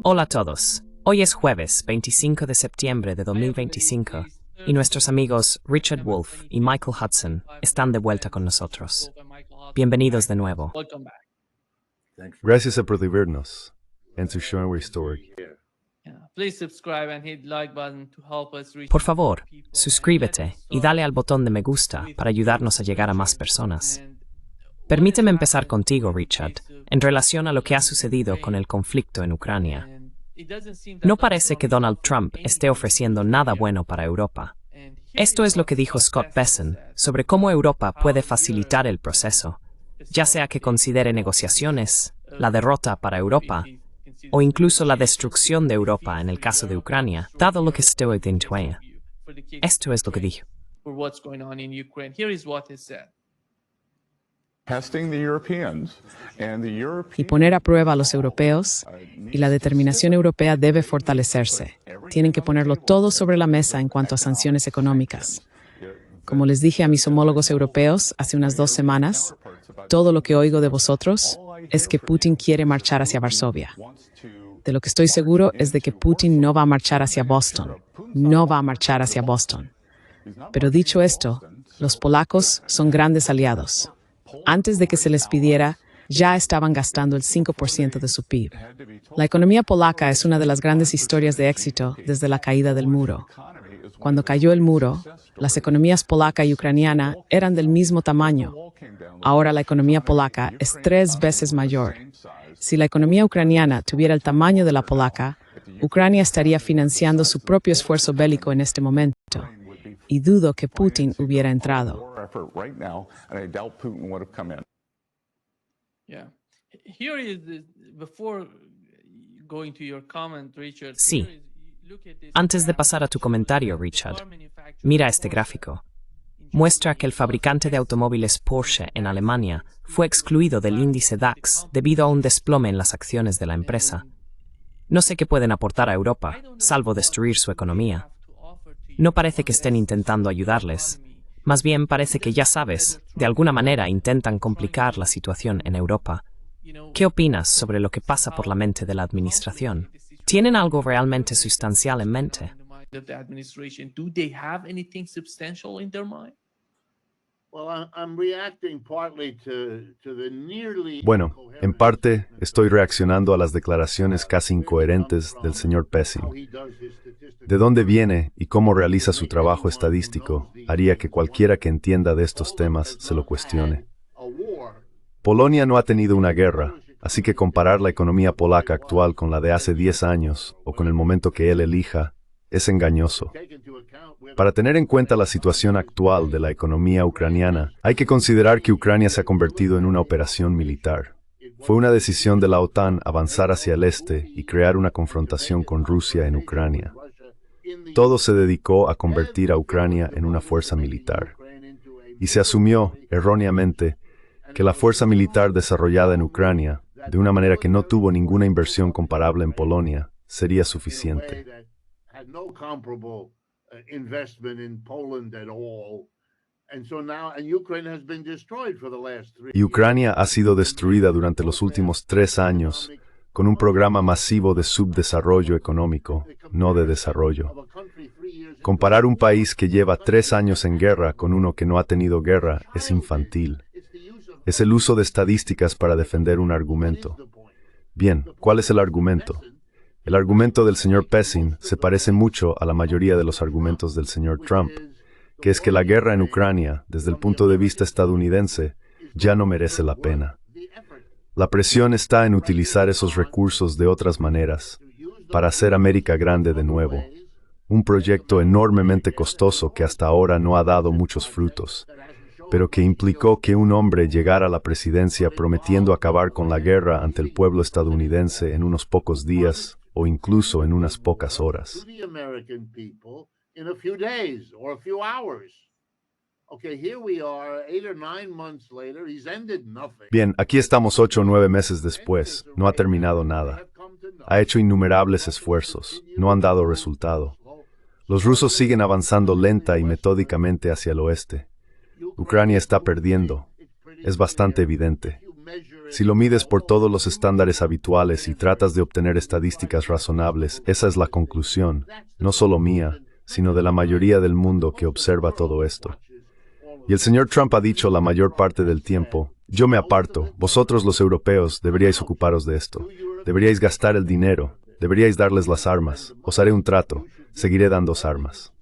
Hola a todos. Hoy es jueves 25 de septiembre de 2025 y nuestros amigos Richard Wolff y Michael Hudson están de vuelta con nosotros. Bienvenidos de nuevo. Gracias por vernos en su show Historic. Por favor, suscríbete y dale al botón de me gusta para ayudarnos a llegar a más personas. Permíteme empezar contigo, Richard, en relación a lo que ha sucedido con el conflicto en Ucrania. No parece que Donald Trump esté ofreciendo nada bueno para Europa. Esto es lo que dijo Scott Bessent sobre cómo Europa puede facilitar el proceso, ya sea que considere negociaciones, la derrota para Europa, o incluso la destrucción de Europa en el caso de Ucrania, dado lo que estoy diciendo ella. Esto es lo que dijo. Y poner a prueba a los europeos, y la determinación europea debe fortalecerse. Tienen que ponerlo todo sobre la mesa en cuanto a sanciones económicas. Como les dije a mis homólogos europeos hace unas 2 semanas, todo lo que oigo de vosotros es que Putin quiere marchar hacia Varsovia. De lo que estoy seguro es de que Putin no va a marchar hacia Boston. No va a marchar hacia Boston. Pero dicho esto, los polacos son grandes aliados. Antes de que se les pidiera, ya estaban gastando el 5% de su PIB. La economía polaca es una de las grandes historias de éxito desde la caída del muro. Cuando cayó el muro, las economías polaca y ucraniana eran del mismo tamaño. Ahora la economía polaca es 3 veces mayor. Si la economía ucraniana tuviera el tamaño de la polaca, Ucrania estaría financiando su propio esfuerzo bélico en este momento. Y dudo que Putin hubiera entrado. Sí. Antes de pasar a tu comentario, Richard, mira este gráfico. Muestra que el fabricante de automóviles Porsche en Alemania fue excluido del índice DAX debido a un desplome en las acciones de la empresa. No sé qué pueden aportar a Europa, salvo destruir su economía. No parece que estén intentando ayudarles. Más bien parece que, ya sabes, de alguna manera intentan complicar la situación en Europa. ¿Qué opinas sobre lo que pasa por la mente de la administración? ¿Tienen algo realmente sustancial en mente? Bueno, en parte estoy reaccionando a las declaraciones casi incoherentes del señor Pessin. De dónde viene y cómo realiza su trabajo estadístico haría que cualquiera que entienda de estos temas se lo cuestione. Polonia no ha tenido una guerra, así que comparar la economía polaca actual con la de hace 10 años o con el momento que él elija es engañoso. Para tener en cuenta la situación actual de la economía ucraniana, hay que considerar que Ucrania se ha convertido en una operación militar. Fue una decisión de la OTAN avanzar hacia el este y crear una confrontación con Rusia en Ucrania. Todo se dedicó a convertir a Ucrania en una fuerza militar. Y se asumió, erróneamente, que la fuerza militar desarrollada en Ucrania, de una manera que no tuvo ninguna inversión comparable en Polonia, sería suficiente. Y Ucrania ha sido destruida durante los últimos 3 años con un programa masivo de subdesarrollo económico, no de desarrollo. Comparar un país que lleva 3 años en guerra con uno que no ha tenido guerra es infantil. Es el uso de estadísticas para defender un argumento. Bien, ¿cuál es el argumento? El argumento del señor Pessin se parece mucho a la mayoría de los argumentos del señor Trump, que es que la guerra en Ucrania, desde el punto de vista estadounidense, ya no merece la pena. La presión está en utilizar esos recursos de otras maneras, para hacer América grande de nuevo. Un proyecto enormemente costoso que hasta ahora no ha dado muchos frutos, pero que implicó que un hombre llegara a la presidencia prometiendo acabar con la guerra ante el pueblo estadounidense en unos pocos días o incluso en unas pocas horas. Bien, aquí estamos 8 o 9 meses después. No ha terminado nada. Ha hecho innumerables esfuerzos. No han dado resultado. Los rusos siguen avanzando lenta y metódicamente hacia el oeste. Ucrania está perdiendo. Es bastante evidente. Si lo mides por todos los estándares habituales y tratas de obtener estadísticas razonables, esa es la conclusión, no solo mía, sino de la mayoría del mundo que observa todo esto. Y el señor Trump ha dicho la mayor parte del tiempo, yo me aparto, vosotros los europeos deberíais ocuparos de esto, deberíais gastar el dinero, deberíais darles las armas, os haré un trato, seguiré dándoos armas.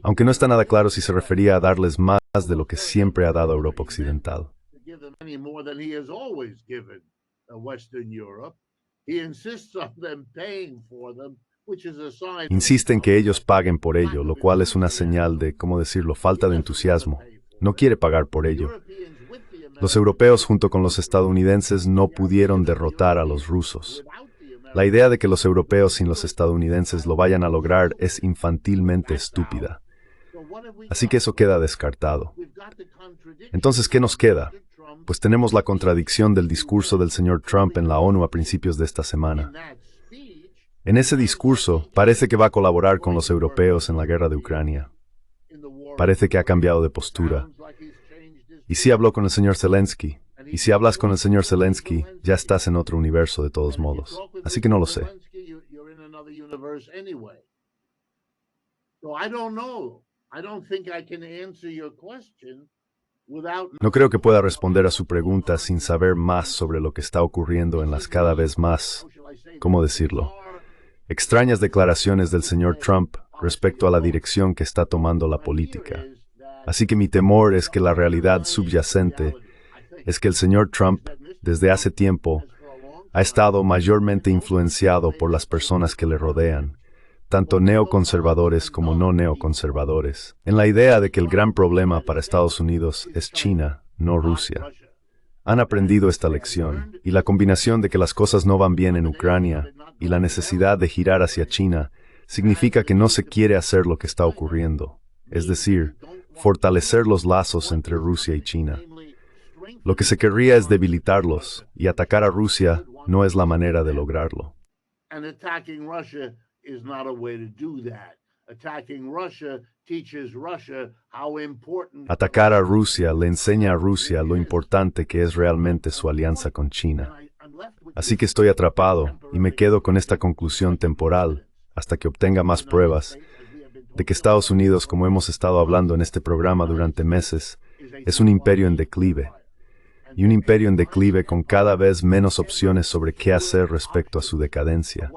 Aunque no está nada claro si se refería a darles más de lo que siempre ha dado a Europa Occidental. Insiste en que ellos paguen por ello, lo cual es una señal de, ¿cómo decirlo?, falta de entusiasmo. No quiere pagar por ello. Los europeos junto con los estadounidenses no pudieron derrotar a los rusos. La idea de que los europeos sin los estadounidenses lo vayan a lograr es infantilmente estúpida. Así que eso queda descartado. Entonces, ¿qué nos queda? Pues tenemos la contradicción del discurso del señor Trump en la ONU a principios de esta semana. En ese discurso, parece que va a colaborar con los europeos en la guerra de Ucrania. Parece que ha cambiado de postura. Y sí habló con el señor Zelensky. Y si hablas con el señor Zelensky, ya estás en otro universo de todos modos. Así que no lo sé. No creo que pueda responder a su pregunta sin saber más sobre lo que está ocurriendo en las cada vez más, ¿cómo decirlo?, extrañas declaraciones del señor Trump respecto a la dirección que está tomando la política. Así que mi temor es que la realidad subyacente es que el señor Trump, desde hace tiempo, ha estado mayormente influenciado por las personas que le rodean, tanto neoconservadores como no neoconservadores, en la idea de que el gran problema para Estados Unidos es China, no Rusia. Han aprendido esta lección, y la combinación de que las cosas no van bien en Ucrania y la necesidad de girar hacia China significa que no se quiere hacer lo que está ocurriendo, es decir, fortalecer los lazos entre Rusia y China. Lo que se querría es debilitarlos, y atacar a Rusia no es la manera de lograrlo. Atacar a Rusia le enseña a Rusia lo importante que es realmente su alianza con China. Así que estoy atrapado y me quedo con esta conclusión temporal hasta que obtenga más pruebas de que Estados Unidos, como hemos estado hablando en este programa durante meses, es un imperio en declive. Y un imperio en declive con cada vez menos opciones sobre qué hacer respecto a su decadencia.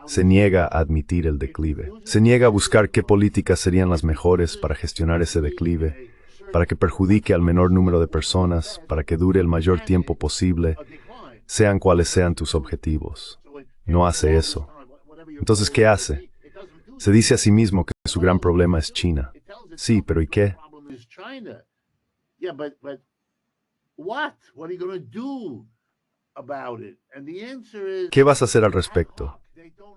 Se niega a admitir el declive. Se niega a buscar qué políticas serían las mejores para gestionar ese declive, para que perjudique al menor número de personas, para que dure el mayor tiempo posible, sean cuales sean tus objetivos. No hace eso. Entonces, ¿qué hace? Se dice a sí mismo que su gran problema es China. Sí, pero ¿y qué? ¿Qué vas a hacer al respecto?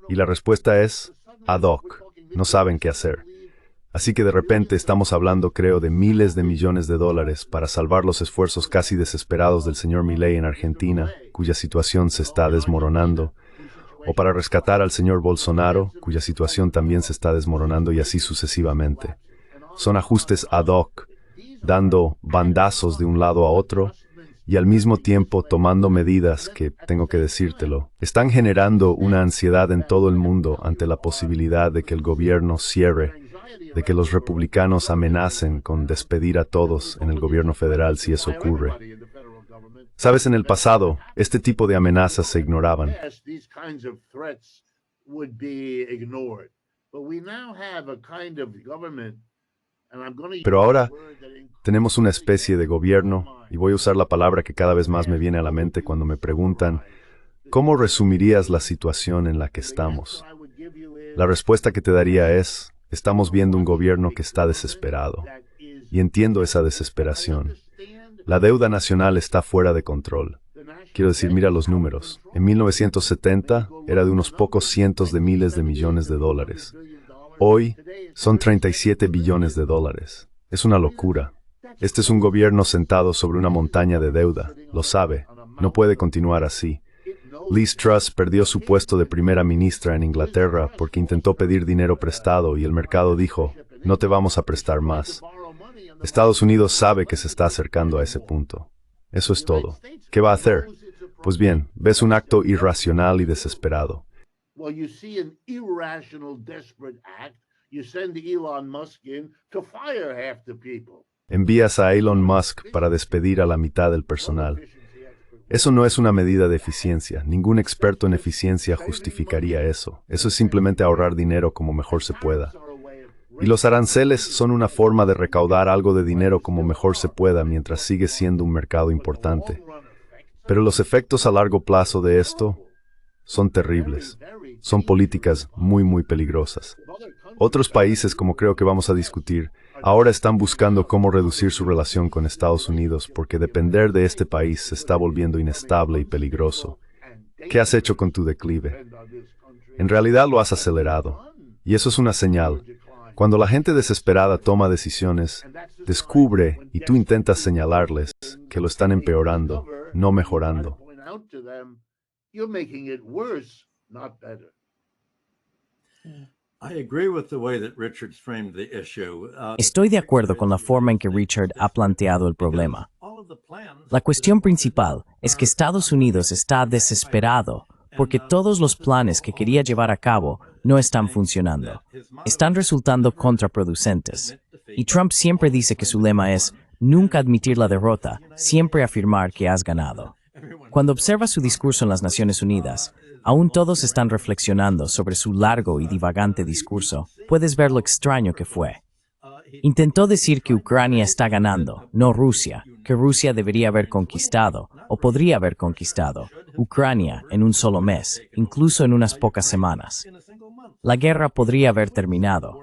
Y la respuesta es, ad hoc. No saben qué hacer. Así que de repente estamos hablando, creo, de miles de millones de dólares para salvar los esfuerzos casi desesperados del señor Milei en Argentina, cuya situación se está desmoronando, o para rescatar al señor Bolsonaro, cuya situación también se está desmoronando, y así sucesivamente. Son ajustes ad hoc, dando bandazos de un lado a otro, y al mismo tiempo tomando medidas que, tengo que decírtelo, están generando una ansiedad en todo el mundo ante la posibilidad de que el gobierno cierre, de que los republicanos amenacen con despedir a todos en el gobierno federal si eso ocurre. Sabes, en el pasado, este tipo de amenazas se ignoraban. Pero ahora tenemos una especie de gobierno, y voy a usar la palabra que cada vez más me viene a la mente cuando me preguntan, ¿cómo resumirías la situación en la que estamos? La respuesta que te daría es, estamos viendo un gobierno que está desesperado, y entiendo esa desesperación. La deuda nacional está fuera de control. Quiero decir, mira los números. En 1970 era de unos pocos cientos de miles de millones de dólares. Hoy son 37 billones de dólares. Es una locura. Este es un gobierno sentado sobre una montaña de deuda. Lo sabe. No puede continuar así. Liz Truss perdió su puesto de primera ministra en Inglaterra porque intentó pedir dinero prestado y el mercado dijo, no te vamos a prestar más. Estados Unidos sabe que se está acercando a ese punto. Eso es todo. ¿Qué va a hacer? Pues bien, ves un acto irracional y desesperado. Well, you see an irrational, desperate act, you send Elon Musk in to fire half the people. Envías a Elon Musk para despedir a la mitad del personal. Eso no es una medida de eficiencia. Ningún experto en eficiencia justificaría eso. Eso es simplemente ahorrar dinero como mejor se pueda. Y los aranceles son una forma de recaudar algo de dinero como mejor se pueda mientras sigue siendo un mercado importante. Pero los efectos a largo plazo de esto son terribles. Son políticas muy peligrosas. Otros países, como creo que vamos a discutir, ahora están buscando cómo reducir su relación con Estados Unidos porque depender de este país se está volviendo inestable y peligroso. ¿Qué has hecho con tu declive? En realidad lo has acelerado. Y eso es una señal. Cuando la gente desesperada toma decisiones, descubre y tú intentas señalarles que lo están empeorando, no mejorando. You're making it worse, not better. Estoy de acuerdo con la forma en que Richard ha planteado el problema. La cuestión principal es que Estados Unidos está desesperado porque todos los planes que quería llevar a cabo no están funcionando. Están resultando contraproducentes. Y Trump siempre dice que su lema es nunca admitir la derrota, siempre afirmar que has ganado. Cuando observas su discurso en las Naciones Unidas, aún todos están reflexionando sobre su largo y divagante discurso. Puedes ver lo extraño que fue. Intentó decir que Ucrania está ganando, no Rusia, que Rusia debería haber conquistado, o podría haber conquistado, Ucrania en un solo mes, incluso en unas pocas semanas. La guerra podría haber terminado.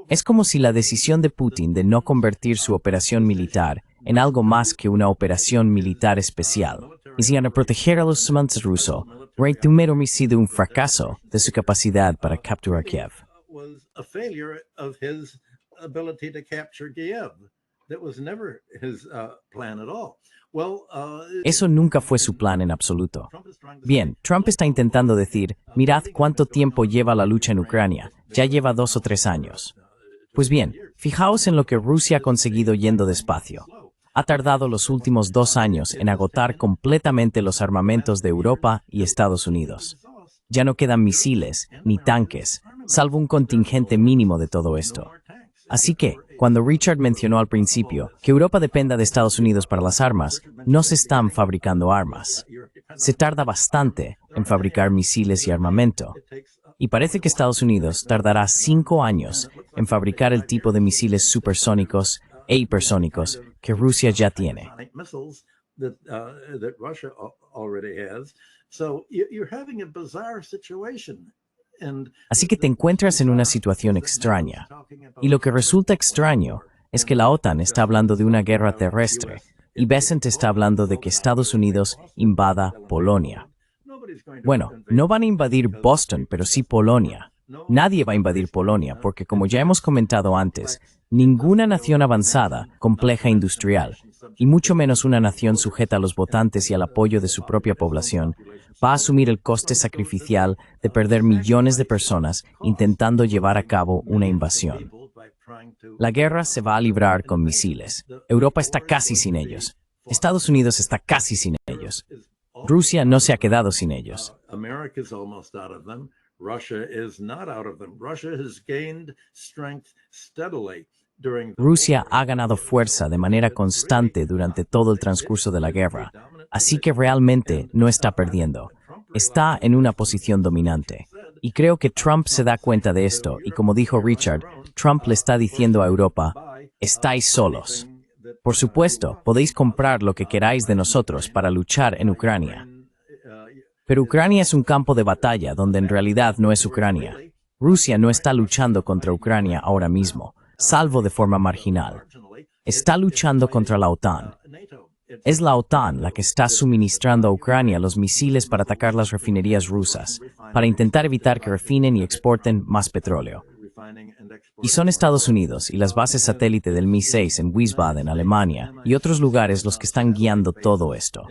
Es como si la decisión de Putin de no convertir su operación militar en algo más que una operación militar especial, y a proteger a los semantes rusos, hubiera sido un fracaso de su capacidad para capturar Kiev. Eso nunca fue su plan en absoluto. Bien, Trump está intentando decir, mirad cuánto tiempo lleva la lucha en Ucrania, ya lleva 2 o 3 años. Pues bien, fijaos en lo que Rusia ha conseguido yendo despacio. Ha tardado los últimos 2 años en agotar completamente los armamentos de Europa y Estados Unidos. Ya no quedan misiles ni tanques, salvo un contingente mínimo de todo esto. Así que, cuando Richard mencionó al principio que Europa dependa de Estados Unidos para las armas, no se están fabricando armas. Se tarda bastante en fabricar misiles y armamento. Y parece que Estados Unidos tardará 5 años en fabricar el tipo de misiles supersónicos e hipersónicos que Rusia ya tiene. Así que te encuentras en una situación extraña. Y lo que resulta extraño es que la OTAN está hablando de una guerra terrestre y Bessent está hablando de que Estados Unidos invada Polonia. Bueno, no van a invadir Boston, pero sí Polonia. Nadie va a invadir Polonia porque, como ya hemos comentado antes, ninguna nación avanzada, compleja industrial, y mucho menos una nación sujeta a los votantes y al apoyo de su propia población, va a asumir el coste sacrificial de perder millones de personas intentando llevar a cabo una invasión. La guerra se va a librar con misiles. Europa está casi sin ellos. Estados Unidos está casi sin ellos. Rusia no se ha quedado sin ellos. Rusia ha ganado fuerza de manera constante durante todo el transcurso de la guerra, así que realmente no está perdiendo. Está en una posición dominante. Y creo que Trump se da cuenta de esto, y como dijo Richard, Trump le está diciendo a Europa, estáis solos. Por supuesto, podéis comprar lo que queráis de nosotros para luchar en Ucrania. Pero Ucrania es un campo de batalla donde en realidad no es Ucrania. Rusia no está luchando contra Ucrania ahora mismo, salvo de forma marginal. Está luchando contra la OTAN. Es la OTAN la que está suministrando a Ucrania los misiles para atacar las refinerías rusas, para intentar evitar que refinen y exporten más petróleo. Y son Estados Unidos y las bases satélite del Mi-6 en Wiesbaden, Alemania, y otros lugares los que están guiando todo esto.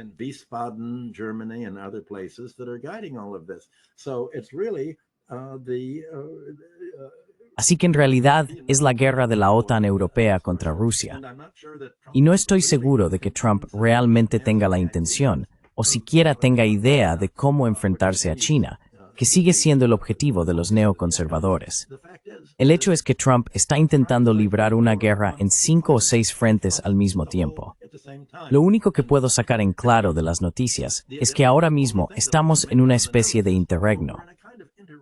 Así que en realidad es la guerra de la OTAN europea contra Rusia. Y no estoy seguro de que Trump realmente tenga la intención, o siquiera tenga idea de cómo enfrentarse a China, que sigue siendo el objetivo de los neoconservadores. El hecho es que Trump está intentando librar una guerra en 5 o 6 frentes al mismo tiempo. Lo único que puedo sacar en claro de las noticias es que ahora mismo estamos en una especie de interregno.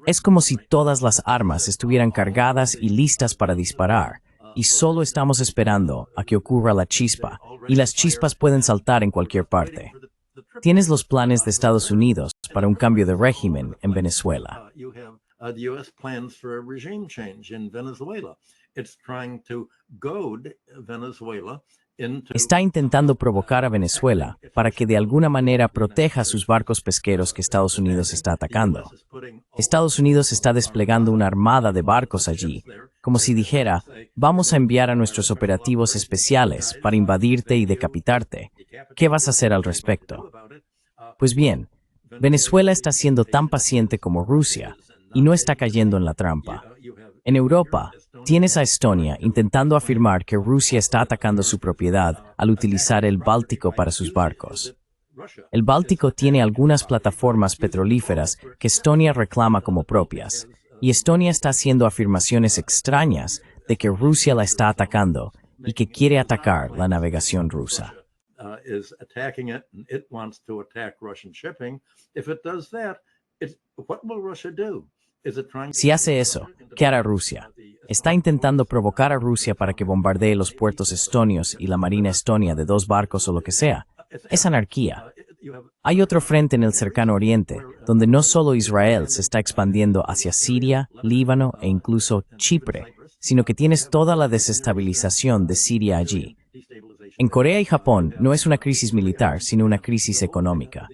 Es como si todas las armas estuvieran cargadas y listas para disparar, y solo estamos esperando a que ocurra la chispa, y las chispas pueden saltar en cualquier parte. Tienes los planes de Estados Unidos para un cambio de régimen en Venezuela. Está intentando provocar a Venezuela para que de alguna manera proteja sus barcos pesqueros que Estados Unidos está atacando. Estados Unidos está desplegando una armada de barcos allí, como si dijera, vamos a enviar a nuestros operativos especiales para invadirte y decapitarte. ¿Qué vas a hacer al respecto? Pues bien, Venezuela está siendo tan paciente como Rusia y no está cayendo en la trampa. En Europa, tienes a Estonia intentando afirmar que Rusia está atacando su propiedad al utilizar el Báltico para sus barcos. El Báltico tiene algunas plataformas petrolíferas que Estonia reclama como propias, y Estonia está haciendo afirmaciones extrañas de que Rusia la está atacando y que quiere atacar la navegación rusa. Si hace eso, ¿qué hará Rusia? Está intentando provocar a Rusia para que bombardee los puertos estonios y la marina estonia de 2 barcos o lo que sea. Es anarquía. Hay otro frente en el cercano oriente, donde no solo Israel se está expandiendo hacia Siria, Líbano e incluso Chipre, sino que tienes toda la desestabilización de Siria allí. En Corea y Japón no es una crisis militar, sino una crisis económica.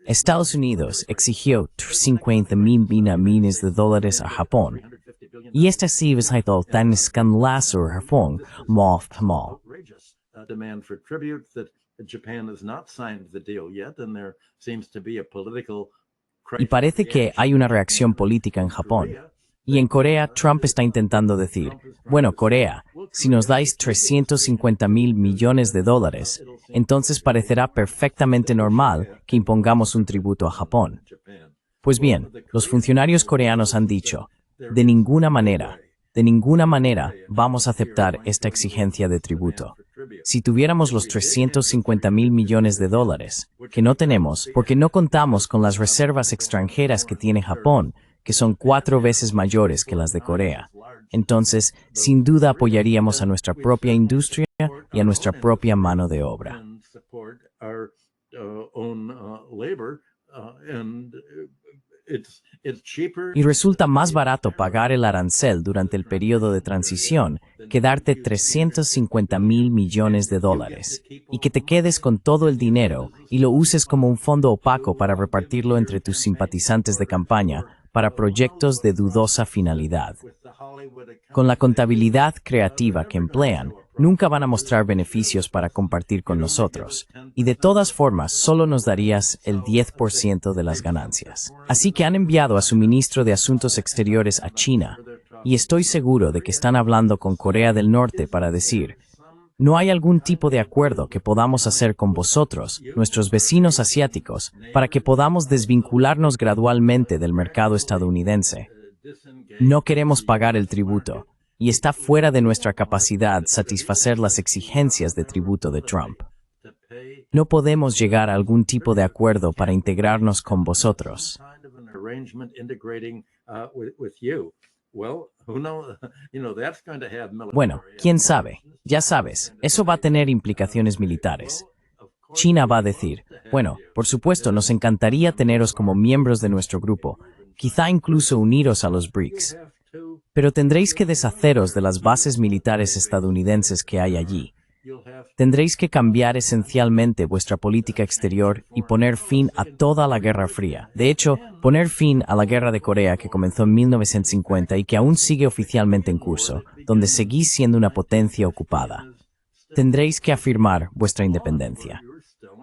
Estados Unidos exigió 50,000 millones de dólares a Japón, y esta sí es tan escandaloso a Japón, y parece que hay una reacción política en Japón. Y en Corea, Trump está intentando decir, bueno, Corea, si nos dais 350,000 millones de dólares, entonces parecerá perfectamente normal que impongamos un tributo a Japón. Pues bien, los funcionarios coreanos han dicho, de ninguna manera vamos a aceptar esta exigencia de tributo. Si tuviéramos los 350,000 millones de dólares, que no tenemos porque no contamos con las reservas extranjeras que tiene Japón, que son 4 veces mayores que las de Corea, entonces, sin duda apoyaríamos a nuestra propia industria y a nuestra propia mano de obra. Y resulta más barato pagar el arancel durante el periodo de transición que darte 350,000 millones de dólares y que te quedes con todo el dinero y lo uses como un fondo opaco para repartirlo entre tus simpatizantes de campaña para proyectos de dudosa finalidad. Con la contabilidad creativa que emplean, nunca van a mostrar beneficios para compartir con nosotros, y de todas formas solo nos darías el 10% de las ganancias. Así que han enviado a su ministro de Asuntos Exteriores a China, y estoy seguro de que están hablando con Corea del Norte para decir, ¿no hay algún tipo de acuerdo que podamos hacer con vosotros, nuestros vecinos asiáticos, para que podamos desvincularnos gradualmente del mercado estadounidense? No queremos pagar el tributo, y está fuera de nuestra capacidad satisfacer las exigencias de tributo de Trump. No podemos llegar a algún tipo de acuerdo para integrarnos con vosotros. Bueno, quién sabe. Ya sabes, eso va a tener implicaciones militares. China va a decir, bueno, por supuesto nos encantaría teneros como miembros de nuestro grupo, quizá incluso uniros a los BRICS. Pero tendréis que deshaceros de las bases militares estadounidenses que hay allí. Tendréis que cambiar esencialmente vuestra política exterior y poner fin a toda la Guerra Fría. De hecho, poner fin a la Guerra de Corea que comenzó en 1950 y que aún sigue oficialmente en curso, donde seguís siendo una potencia ocupada. Tendréis que afirmar vuestra independencia.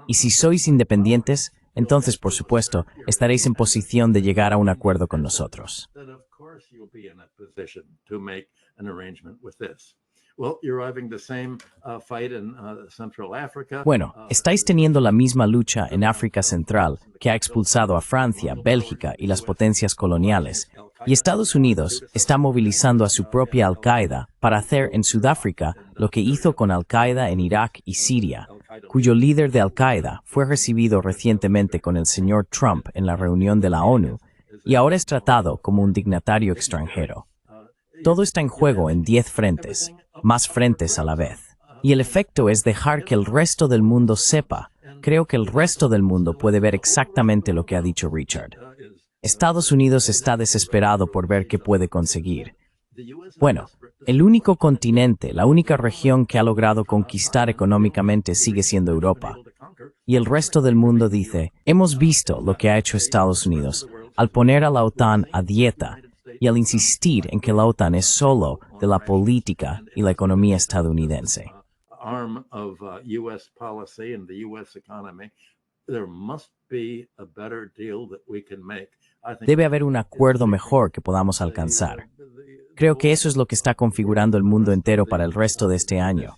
Y si sois independientes, entonces, por supuesto, estaréis en posición de llegar a un acuerdo con nosotros. Bueno, estáis teniendo la misma lucha en África Central que ha expulsado a Francia, Bélgica y las potencias coloniales. Y Estados Unidos está movilizando a su propia Al-Qaeda para hacer en Sudáfrica lo que hizo con Al-Qaeda en Irak y Siria, cuyo líder de Al-Qaeda fue recibido recientemente con el señor Trump en la reunión de la ONU y ahora es tratado como un dignatario extranjero. Todo está en juego en 10 frentes, más frentes a la vez. Y el efecto es dejar que el resto del mundo sepa. Creo que el resto del mundo puede ver exactamente lo que ha dicho Richard. Estados Unidos está desesperado por ver qué puede conseguir. Bueno, el único continente, la única región que ha logrado conquistar económicamente sigue siendo Europa. Y el resto del mundo dice, hemos visto lo que ha hecho Estados Unidos al poner a la OTAN a dieta y al insistir en que la OTAN es solo de la política y la economía estadounidense. Debe haber un acuerdo mejor que podamos alcanzar. Creo que eso es lo que está configurando el mundo entero para el resto de este año.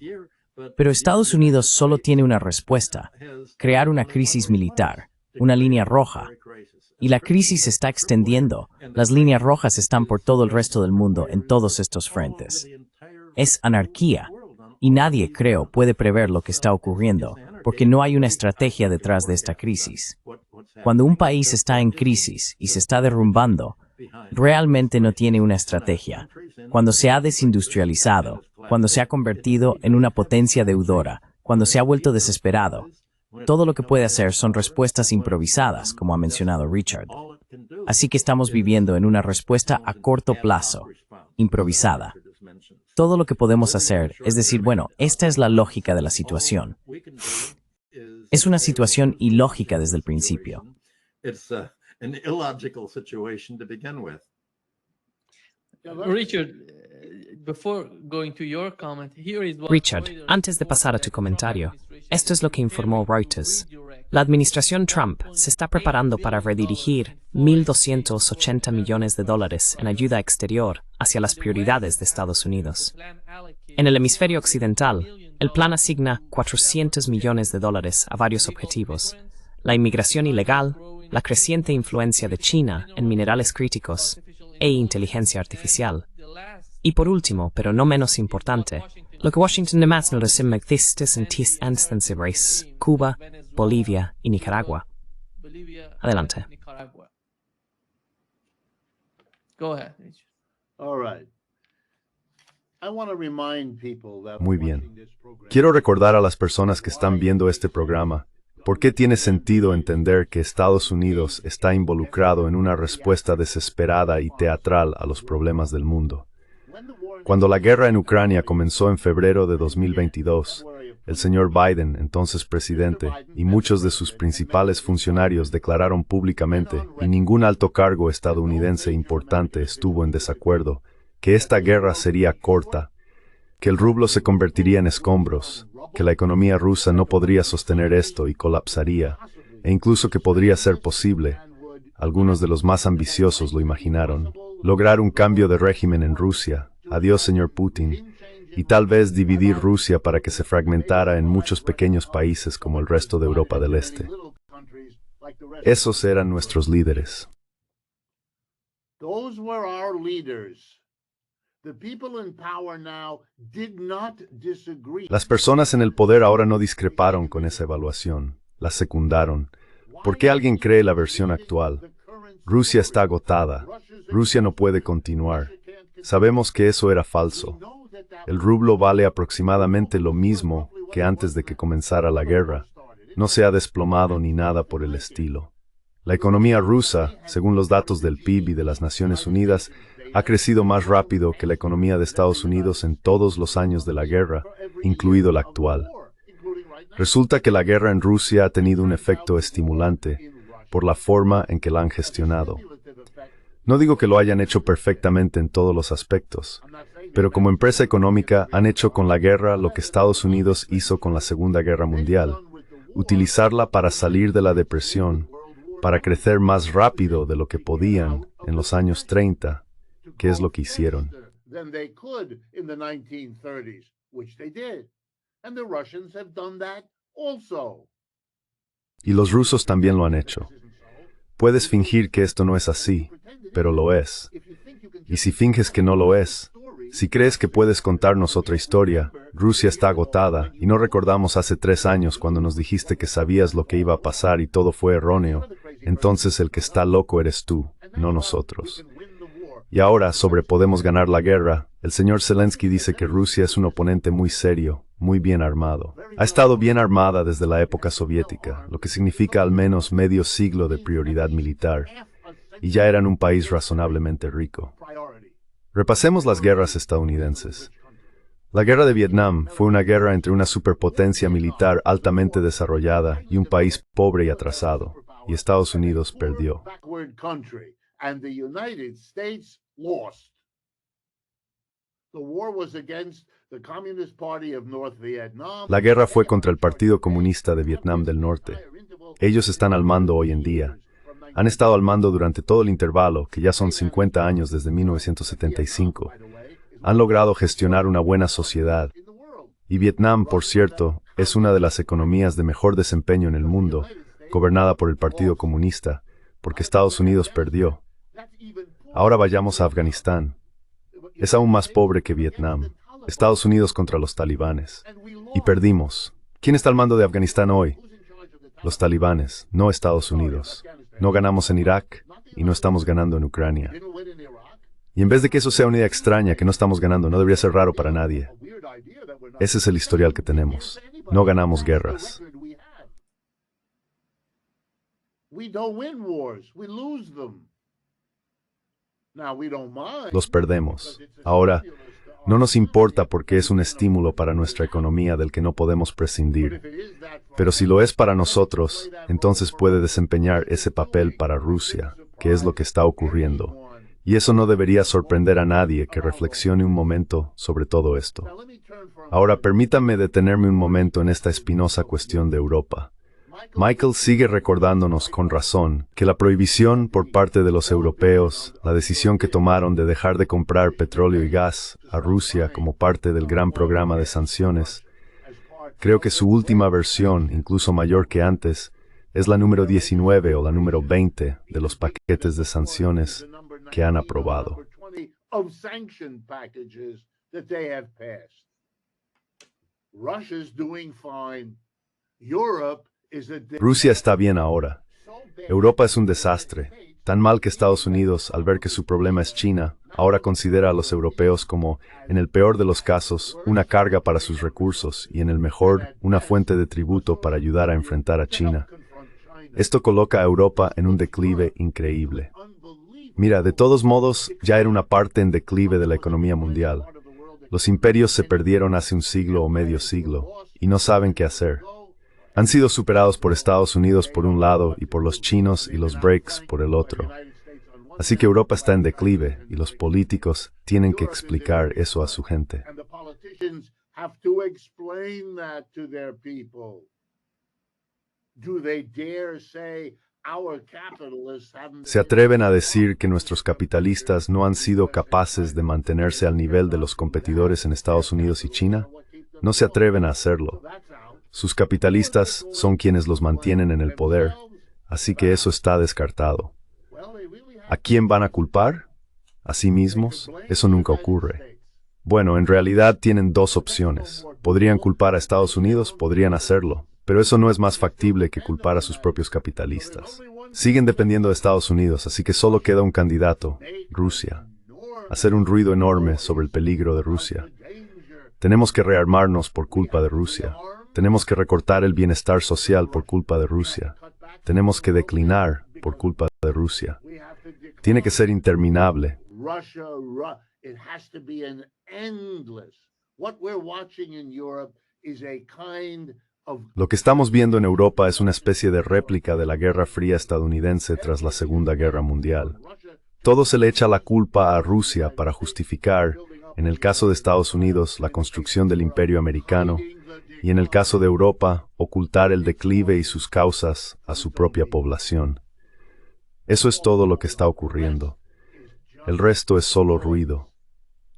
Pero Estados Unidos solo tiene una respuesta: crear una crisis militar, una línea roja. Y la crisis se está extendiendo. Las líneas rojas están por todo el resto del mundo en todos estos frentes. Es anarquía. Y nadie, creo, puede prever lo que está ocurriendo, porque no hay una estrategia detrás de esta crisis. Cuando un país está en crisis y se está derrumbando, realmente no tiene una estrategia. Cuando se ha desindustrializado, cuando se ha convertido en una potencia deudora, cuando se ha vuelto desesperado, todo lo que puede hacer son respuestas improvisadas, como ha mencionado Richard. Así que estamos viviendo en una respuesta a corto plazo, improvisada. Todo lo que podemos hacer es decir, bueno, esta es la lógica de la situación. Es una situación ilógica desde el principio. Richard, antes de pasar a tu comentario, esto es lo que informó Reuters. La administración Trump se está preparando para redirigir $1.280 millones en ayuda exterior hacia las prioridades de Estados Unidos. En el hemisferio occidental, el plan asigna $400 millones a varios objetivos: la inmigración ilegal, la creciente influencia de China en minerales críticos e inteligencia artificial. Y por último, pero no menos importante, lo que Washington demanda es Cuba, Bolivia y Nicaragua. Adelante. Muy bien. Quiero recordar a las personas que están viendo este programa por qué tiene sentido entender que Estados Unidos está involucrado en una respuesta desesperada y teatral a los problemas del mundo. Cuando la guerra en Ucrania comenzó en febrero de 2022, el señor Biden, entonces presidente, y muchos de sus principales funcionarios declararon públicamente, y ningún alto cargo estadounidense importante estuvo en desacuerdo, que esta guerra sería corta, que el rublo se convertiría en escombros, que la economía rusa no podría sostener esto y colapsaría, e incluso que podría ser posible, algunos de los más ambiciosos lo imaginaron, lograr un cambio de régimen en Rusia. Adiós, señor Putin, y tal vez dividir Rusia para que se fragmentara en muchos pequeños países como el resto de Europa del Este. Esos eran nuestros líderes. Las personas en el poder ahora no discreparon con esa evaluación, la secundaron. ¿Por qué alguien cree la versión actual? Rusia está agotada. Rusia no puede continuar. Sabemos que eso era falso. El rublo vale aproximadamente lo mismo que antes de que comenzara la guerra. No se ha desplomado ni nada por el estilo. La economía rusa, según los datos del PIB y de las Naciones Unidas, ha crecido más rápido que la economía de Estados Unidos en todos los años de la guerra, incluido el actual. Resulta que la guerra en Rusia ha tenido un efecto estimulante por la forma en que la han gestionado. No digo que lo hayan hecho perfectamente en todos los aspectos, pero como empresa económica han hecho con la guerra lo que Estados Unidos hizo con la Segunda Guerra Mundial, utilizarla para salir de la depresión, para crecer más rápido de lo que podían en los años 30, ¿Qué es lo que hicieron? Than they could in the 1930s, which they did. And the Russians have done that also. Y los rusos también lo han hecho. Puedes fingir que esto no es así, pero lo es. Y si finges que no lo es, si crees que puedes contarnos otra historia, Rusia está agotada y no recordamos hace 3 años cuando nos dijiste que sabías lo que iba a pasar y todo fue erróneo, entonces el que está loco eres tú, no nosotros. Y ahora, sobre podemos ganar la guerra, el señor Zelensky dice que Rusia es un oponente muy serio, muy bien armado. Ha estado bien armada desde la época soviética, lo que significa al menos medio siglo de prioridad militar, y ya eran un país razonablemente rico. Repasemos las guerras estadounidenses. La guerra de Vietnam fue una guerra entre una superpotencia militar altamente desarrollada y un país pobre y atrasado, y Estados Unidos perdió. And the United States lost. The war was against the Communist Party of North Vietnam. La guerra fue contra el Partido Comunista de Vietnam del Norte. Ellos están al mando hoy en día. Han estado al mando durante todo el intervalo, que ya son 50 años desde 1975. Han logrado gestionar una buena sociedad. Y Vietnam, por cierto, es una de las economías de mejor desempeño en el mundo, gobernada por el Partido Comunista, porque Estados Unidos perdió. Ahora vayamos a Afganistán. Es aún más pobre que Vietnam. Estados Unidos contra los talibanes. Y perdimos. ¿Quién está al mando de Afganistán hoy? Los talibanes, no Estados Unidos. No ganamos en Irak y no estamos ganando en Ucrania. Y en vez de que eso sea una idea extraña que no estamos ganando, no debería ser raro para nadie. Ese es el historial que tenemos. No ganamos guerras. Los perdemos. Ahora, no nos importa porque es un estímulo para nuestra economía del que no podemos prescindir. Pero si lo es para nosotros, entonces puede desempeñar ese papel para Rusia, que es lo que está ocurriendo. Y eso no debería sorprender a nadie que reflexione un momento sobre todo esto. Ahora permítanme detenerme un momento en esta espinosa cuestión de Europa. Michael sigue recordándonos con razón que la prohibición por parte de los europeos, la decisión que tomaron de dejar de comprar petróleo y gas a Rusia como parte del gran programa de sanciones, creo que su última versión, incluso mayor que antes, es la número 19 o la número 20 de los paquetes de sanciones que han aprobado. Rusia está bien ahora. Europa es un desastre. Tan mal que Estados Unidos, al ver que su problema es China, ahora considera a los europeos como, en el peor de los casos, una carga para sus recursos y en el mejor, una fuente de tributo para ayudar a enfrentar a China. Esto coloca a Europa en un declive increíble. Mira, de todos modos, ya era una parte en declive de la economía mundial. Los imperios se perdieron hace un siglo o medio siglo, y no saben qué hacer. Han sido superados por Estados Unidos por un lado y por los chinos y los BRICS por el otro. Así que Europa está en declive y los políticos tienen que explicar eso a su gente. ¿Se atreven a decir que nuestros capitalistas no han sido capaces de mantenerse al nivel de los competidores en Estados Unidos y China? No se atreven a hacerlo. Sus capitalistas son quienes los mantienen en el poder, así que eso está descartado. ¿A quién van a culpar? ¿A sí mismos? Eso nunca ocurre. Bueno, en realidad tienen dos opciones. Podrían culpar a Estados Unidos, podrían hacerlo, pero eso no es más factible que culpar a sus propios capitalistas. Siguen dependiendo de Estados Unidos, así que solo queda un candidato, Rusia. Hacer un ruido enorme sobre el peligro de Rusia. Tenemos que rearmarnos por culpa de Rusia. Tenemos que recortar el bienestar social por culpa de Rusia. Tenemos que declinar por culpa de Rusia. Tiene que ser interminable. Lo que estamos viendo en Europa es una especie de réplica de la Guerra Fría estadounidense tras la Segunda Guerra Mundial. Todo se le echa la culpa a Rusia para justificar, en el caso de Estados Unidos, la construcción del Imperio Americano, y en el caso de Europa, ocultar el declive y sus causas a su propia población. Eso es todo lo que está ocurriendo. El resto es solo ruido.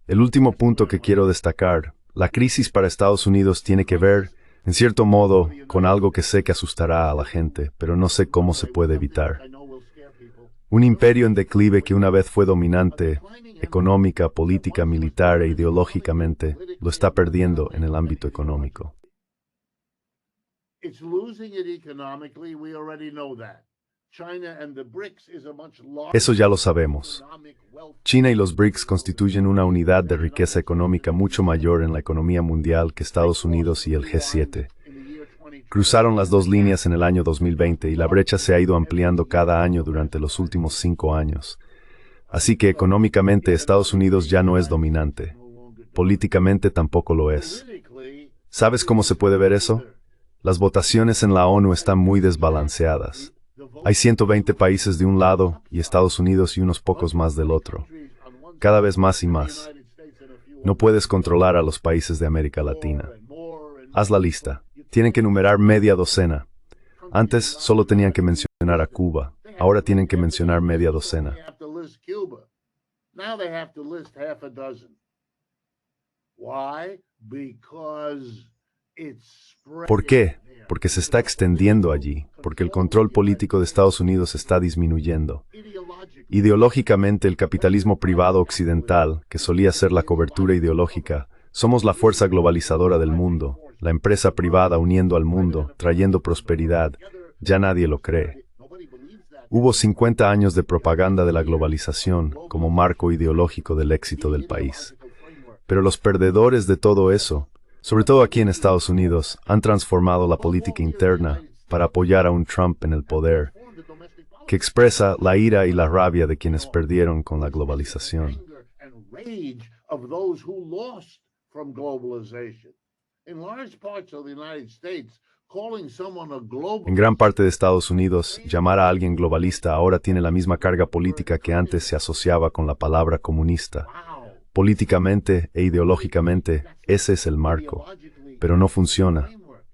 El último punto que quiero destacar, la crisis para Estados Unidos tiene que ver, en cierto modo, con algo que sé que asustará a la gente, pero no sé cómo se puede evitar. Un imperio en declive que una vez fue dominante, económica, política, militar e ideológicamente, lo está perdiendo en el ámbito económico. Eso ya lo sabemos. China y los BRICS constituyen una unidad de riqueza económica mucho mayor en la economía mundial que Estados Unidos y el G7. Cruzaron las dos líneas en el año 2020 y la brecha se ha ido ampliando cada año durante los últimos 5 años. Así que económicamente Estados Unidos ya no es dominante. Políticamente tampoco lo es. ¿Sabes cómo se puede ver eso? Las votaciones en la ONU están muy desbalanceadas. Hay 120 países de un lado y Estados Unidos y unos pocos más del otro. Cada vez más y más. No puedes controlar a los países de América Latina. Haz la lista. Tienen que enumerar media docena. Antes solo tenían que mencionar a Cuba. Ahora tienen que mencionar media docena. ¿Por qué? Porque se está extendiendo allí, porque el control político de Estados Unidos está disminuyendo. Ideológicamente, el capitalismo privado occidental, que solía ser la cobertura ideológica, somos la fuerza globalizadora del mundo, la empresa privada uniendo al mundo, trayendo prosperidad. Ya nadie lo cree. Hubo 50 años de propaganda de la globalización como marco ideológico del éxito del país. Pero los perdedores de todo eso, sobre todo aquí en Estados Unidos, han transformado la política interna para apoyar a un Trump en el poder, que expresa la ira y la rabia de quienes perdieron con la globalización. En gran parte de Estados Unidos, llamar a alguien globalista ahora tiene la misma carga política que antes se asociaba con la palabra comunista. Políticamente e ideológicamente, ese es el marco, pero no funciona.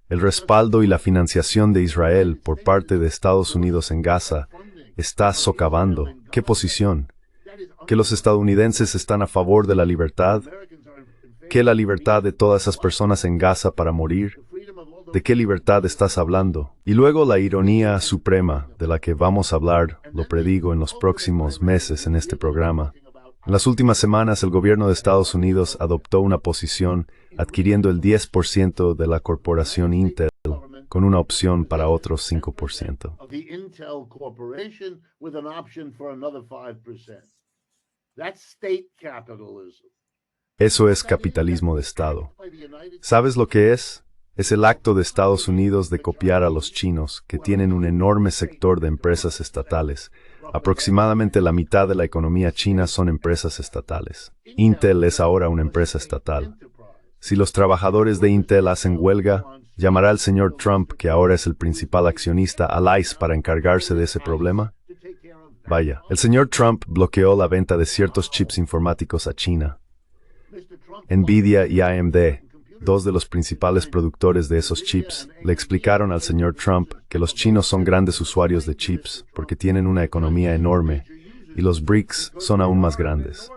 El respaldo y la financiación de Israel por parte de Estados Unidos en Gaza está socavando. ¿Qué posición? ¿Que los estadounidenses están a favor de la libertad? ¿Que la libertad de todas esas personas en Gaza para morir? ¿De qué libertad estás hablando? Y luego la ironía suprema, de la que vamos a hablar, lo predigo en los próximos meses en este programa. En las últimas semanas, el gobierno de Estados Unidos adoptó una posición adquiriendo el 10% de la corporación Intel, con una opción para otros 5%. Eso es capitalismo de Estado. ¿Sabes lo que es? Es el acto de Estados Unidos de copiar a los chinos, que tienen un enorme sector de empresas estatales. Aproximadamente la mitad de la economía china son empresas estatales. Intel es ahora una empresa estatal. Si los trabajadores de Intel hacen huelga, ¿llamará el señor Trump, que ahora es el principal accionista, al ICE para encargarse de ese problema? Vaya, el señor Trump bloqueó la venta de ciertos chips informáticos a China. Nvidia y AMD, dos de los principales productores de esos chips, le explicaron al señor Trump que los chinos son grandes usuarios de chips porque tienen una economía enorme y los BRICS son aún más grandes.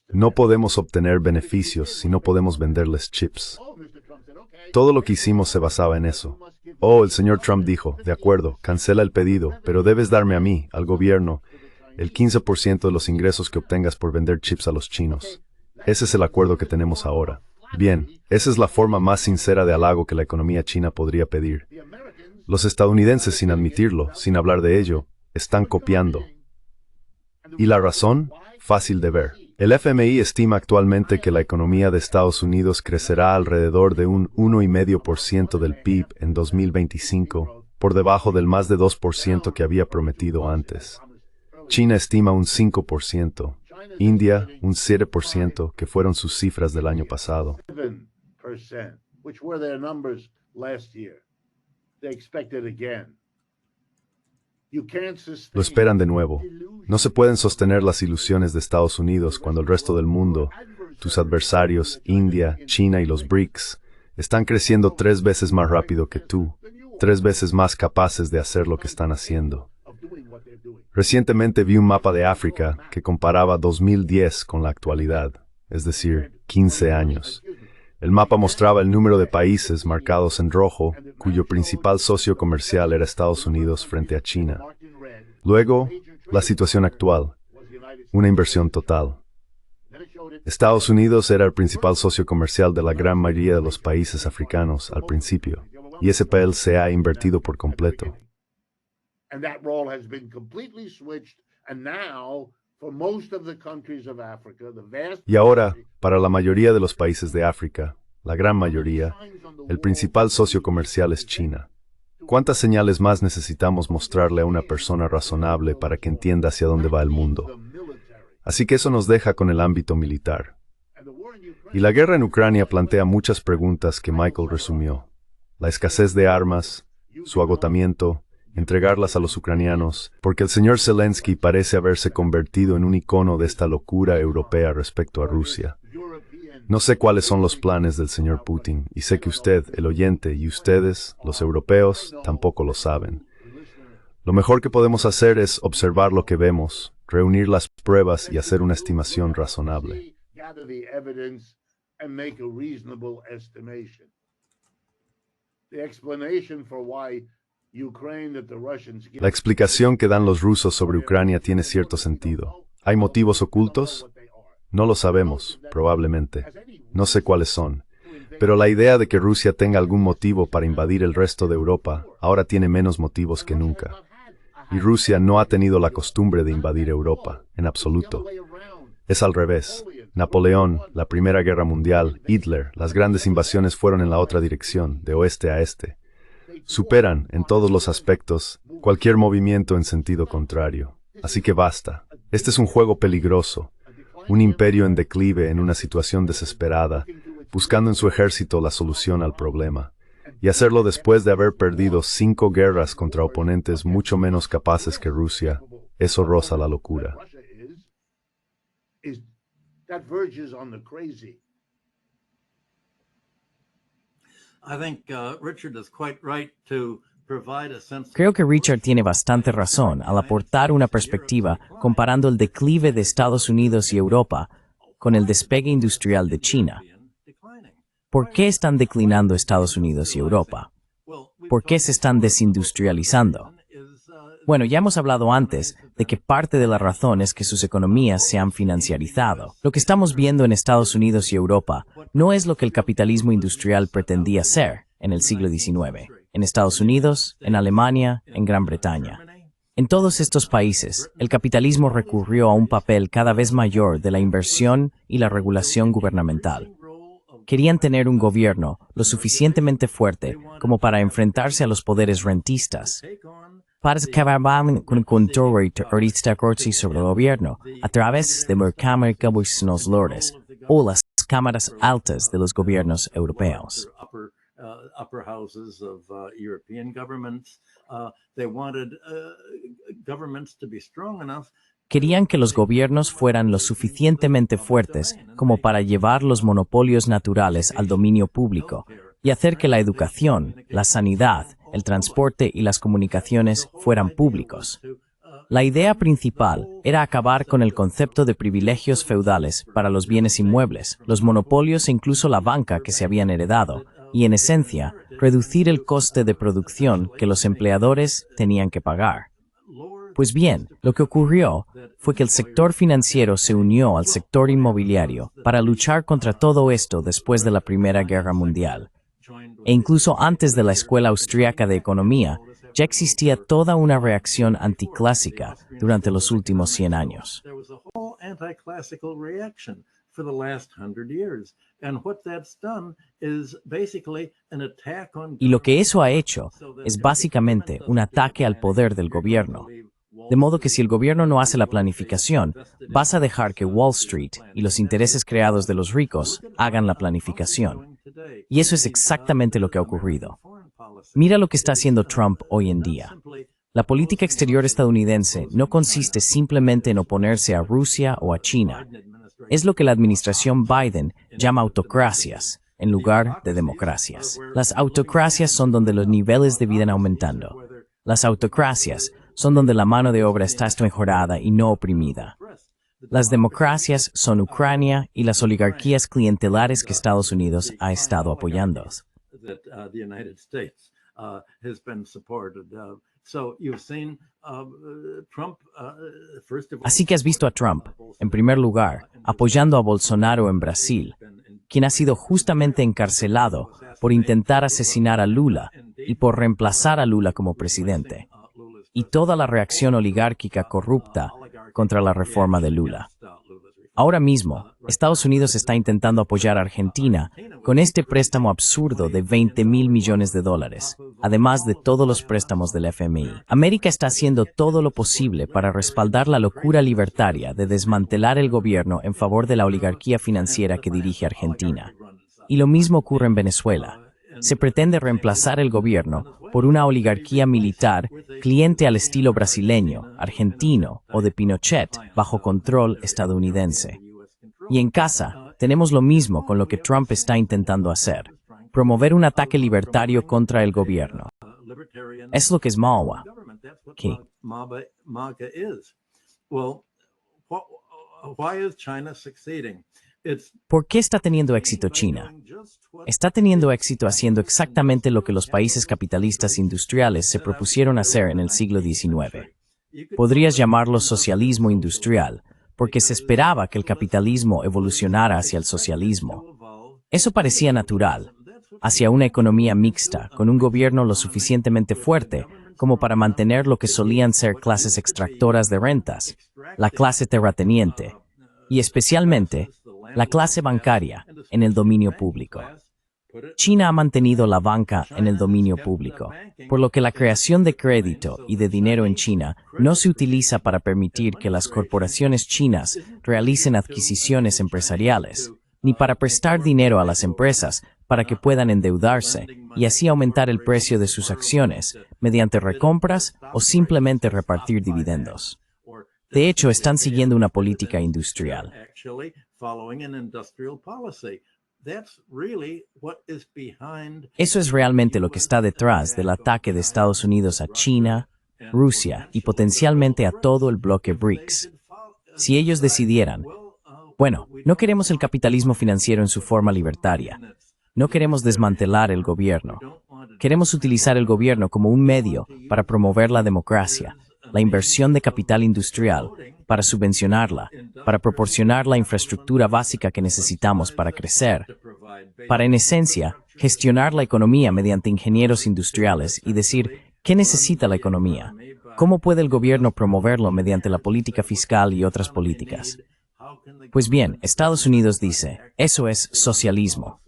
No podemos obtener beneficios si no podemos venderles chips. Todo lo que hicimos se basaba en eso. Oh, el señor Trump dijo, de acuerdo, cancela el pedido, pero debes darme a mí, al gobierno, el 15% de los ingresos que obtengas por vender chips a los chinos. Ese es el acuerdo que tenemos ahora. Bien, esa es la forma más sincera de halago que la economía china podría pedir. Los estadounidenses, sin admitirlo, sin hablar de ello, están copiando. ¿Y la razón? Fácil de ver. El FMI estima actualmente que la economía de Estados Unidos crecerá alrededor de un 1,5% del PIB en 2025, por debajo del más de 2% que había prometido antes. China estima un 5%, India un 7%, que fueron sus cifras del año pasado. Lo esperan de nuevo. No se pueden sostener las ilusiones de Estados Unidos cuando el resto del mundo, tus adversarios, India, China y los BRICS, Están creciendo 3 veces más rápido que tú, 3 veces más capaces de hacer lo que están haciendo. Recientemente vi un mapa de África que comparaba 2010 con la actualidad, es decir, 15 años. El mapa mostraba el número de países marcados en rojo, cuyo principal socio comercial era Estados Unidos frente a China. Luego, la situación actual, una inversión total. Estados Unidos era el principal socio comercial de la gran mayoría de los países africanos al principio, y ese papel se ha invertido por completo. Y ahora, para la mayoría de los países de África, la gran mayoría, el principal socio comercial es China. ¿Cuántas señales más necesitamos mostrarle a una persona razonable para que entienda hacia dónde va el mundo? Así que eso nos deja con el ámbito militar. Y la guerra en Ucrania plantea muchas preguntas que Michael resumió. La escasez de armas, su agotamiento, entregarlas a los ucranianos, porque el señor Zelensky parece haberse convertido en un icono de esta locura europea respecto a Rusia. No sé cuáles son los planes del señor Putin, y sé que usted, el oyente, y ustedes, los europeos, tampoco lo saben. Lo mejor que podemos hacer es observar lo que vemos, reunir las pruebas y hacer una estimación razonable. La explicación que dan los rusos sobre Ucrania tiene cierto sentido. ¿Hay motivos ocultos? No lo sabemos, probablemente. No sé cuáles son. Pero la idea de que Rusia tenga algún motivo para invadir el resto de Europa ahora tiene menos motivos que nunca. Y Rusia no ha tenido la costumbre de invadir Europa, en absoluto. Es al revés. Napoleón, la Primera Guerra Mundial, Hitler, las grandes invasiones fueron en la otra dirección, de oeste a este. Superan, en todos los aspectos, cualquier movimiento en sentido contrario. Así que basta. Este es un juego peligroso. Un imperio en declive en una situación desesperada, buscando en su ejército la solución al problema. Y hacerlo después de haber perdido 5 guerras contra oponentes mucho menos capaces que Rusia, eso roza la locura. Creo que Richard tiene bastante razón al aportar una perspectiva comparando el declive de Estados Unidos y Europa con el despegue industrial de China. ¿Por qué están declinando Estados Unidos y Europa? ¿Por qué se están desindustrializando? Bueno, ya hemos hablado antes de que parte de la razón es que sus economías se han financiarizado. Lo que estamos viendo en Estados Unidos y Europa no es lo que el capitalismo industrial pretendía ser en el siglo XIX, en Estados Unidos, en Alemania, en Gran Bretaña. En todos estos países, el capitalismo recurrió a un papel cada vez mayor de la inversión y la regulación gubernamental. Querían tener un gobierno lo suficientemente fuerte como para enfrentarse a los poderes rentistas. Para acabar con el control sobre el gobierno a través de mercados lores o las cámaras altas de los gobiernos europeos. Querían que los gobiernos fueran lo suficientemente fuertes como para llevar los monopolios naturales al dominio público y hacer que la educación, la sanidad, el transporte y las comunicaciones fueran públicos. La idea principal era acabar con el concepto de privilegios feudales para los bienes inmuebles, los monopolios e incluso la banca que se habían heredado, y en esencia, reducir el coste de producción que los empleadores tenían que pagar. Pues bien, lo que ocurrió fue que el sector financiero se unió al sector inmobiliario para luchar contra todo esto después de la Primera Guerra Mundial. E incluso antes de la Escuela Austriaca de Economía, ya existía toda una reacción anticlásica durante los últimos 100 años. Y lo que eso ha hecho es básicamente un ataque al poder del gobierno. De modo que si el gobierno no hace la planificación, vas a dejar que Wall Street y los intereses creados de los ricos hagan la planificación. Y eso es exactamente lo que ha ocurrido. Mira lo que está haciendo Trump hoy en día. La política exterior estadounidense no consiste simplemente en oponerse a Rusia o a China. Es lo que la administración Biden llama autocracias, en lugar de democracias. Las autocracias son donde los niveles de vida van aumentando. Las autocracias son donde la mano de obra está mejorada y no oprimida. Las democracias son Ucrania y las oligarquías clientelares que Estados Unidos ha estado apoyando. Así que has visto a Trump, en primer lugar, apoyando a Bolsonaro en Brasil, quien ha sido justamente encarcelado por intentar asesinar a Lula y por reemplazar a Lula como presidente, y toda la reacción oligárquica corrupta contra la reforma de Lula. Ahora mismo, Estados Unidos está intentando apoyar a Argentina con este préstamo absurdo de $20.000 millones, además de todos los préstamos del FMI. América está haciendo todo lo posible para respaldar la locura libertaria de desmantelar el gobierno en favor de la oligarquía financiera que dirige Argentina. Y lo mismo ocurre en Venezuela. Se pretende reemplazar el gobierno por una oligarquía militar cliente al estilo brasileño, argentino o de Pinochet bajo control estadounidense. Y en casa, tenemos lo mismo con lo que Trump está intentando hacer, promover un ataque libertario contra el gobierno. Es lo que es MAGA. ¿Qué? ¿Por qué está teniendo éxito China? Está teniendo éxito haciendo exactamente lo que los países capitalistas industriales se propusieron hacer en el siglo XIX. Podrías llamarlo socialismo industrial, porque se esperaba que el capitalismo evolucionara hacia el socialismo. Eso parecía natural, hacia una economía mixta, con un gobierno lo suficientemente fuerte como para mantener lo que solían ser clases extractoras de rentas, la clase terrateniente, y especialmente la clase bancaria en el dominio público. China ha mantenido la banca en el dominio público, por lo que la creación de crédito y de dinero en China no se utiliza para permitir que las corporaciones chinas realicen adquisiciones empresariales, ni para prestar dinero a las empresas para que puedan endeudarse y así aumentar el precio de sus acciones mediante recompras o simplemente repartir dividendos. De hecho, están siguiendo una política industrial. Eso es realmente lo que está detrás del ataque de Estados Unidos a China, Rusia y potencialmente a todo el bloque BRICS. Si ellos decidieran, bueno, no queremos el capitalismo financiero en su forma libertaria, no queremos desmantelar el gobierno, queremos utilizar el gobierno como un medio para promover la democracia, la inversión de capital industrial, para subvencionarla, para proporcionar la infraestructura básica que necesitamos para crecer, para en esencia gestionar la economía mediante ingenieros industriales y decir, ¿qué necesita la economía? ¿Cómo puede el gobierno promoverlo mediante la política fiscal y otras políticas? Pues bien, Estados Unidos dice, eso es socialismo.